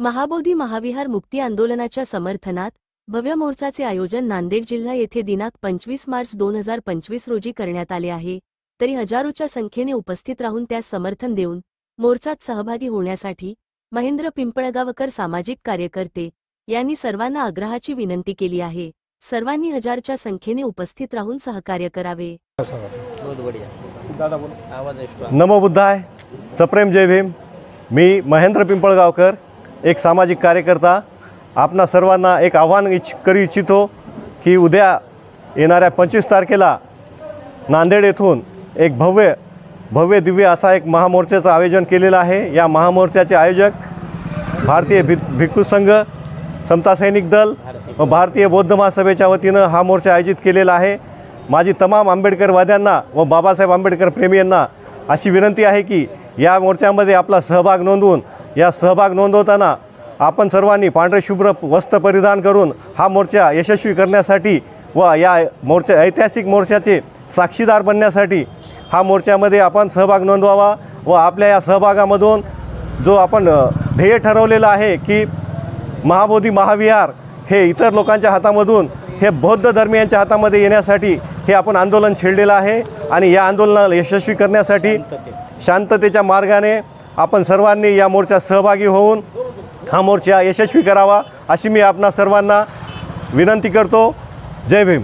महाबोधी महाविहार मुक्ती आंदोलनाच्या समर्थनात भव्य मोर्चाचे आयोजन नांदेड जिल्हा येथे दिनांक 25 मार्च 2025 रोजी करण्यात आले आहे। तरी हजारोच्या संख्येने उपस्थित राहून त्यास समर्थन देऊन मोर्चात सहभागी होण्यासाठी महेंद्र पिंपळगावकर सामाजिक कार्यकर्ते यांनी सर्वांना आग्रहाची विनंती केली आहे। सर्वांनी हजारच्या संख्येने उपस्थित राहून सहकार्य करावे। नमो बुद्धाय, सप्रेम जय भीम। मी महेंद्र पिंपळगावकर, एक सामाजिक कार्यकर्ता, आपणा सर्वांना एक आव्हान करू इच्छितो की उद्या येणाऱ्या 25 तारखेला नांदेड येथून एक भव्य दिव्य असा एक महामोर्चाचं आयोजन केलेलं आहे। या महामोर्चाचे आयोजक भारतीय भिक्खू संघ, समता सैनिक दल व भारतीय बौद्ध महासभेच्या वतीनं हा मोर्चा आयोजित केलेला आहे। माझी तमाम आंबेडकरवाद्यांना व बाबासाहेब आंबेडकर प्रेमीयांना अशी विनंती आहे की या मोर्चामध्ये आपला सहभाग नोंदवून, या सहभाग नोंदवताना आपण सर्वांनी पांढरे शुभ्र वस्त्र परिधान करून हा मोर्चा यशस्वी करण्यासाठी व या ऐतिहासिक मोर्चाचे साक्षीदार बनण्यासाठी हा मोर्चामध्ये आपण सहभाग नोंदवावा व आपल्या या सहभागामधून जो आपण ध्येय ठरवलेलं आहे की महाबोधी महाविहार हे इतर लोकांच्या हातामधून हे बौद्ध धर्मीयांच्या हातामध्ये येण्यासाठी हे आपण आंदोलन छेडलेलं आहे आणि या आंदोलनाला यशस्वी करण्यासाठी शांततेच्या मार्गाने आपण सर्वांनी या मोर्चात सहभागी होऊन हा मोर्चा यशस्वी करावा अशी मी आपणा सर्वांना विनंती करतो। जय भीम।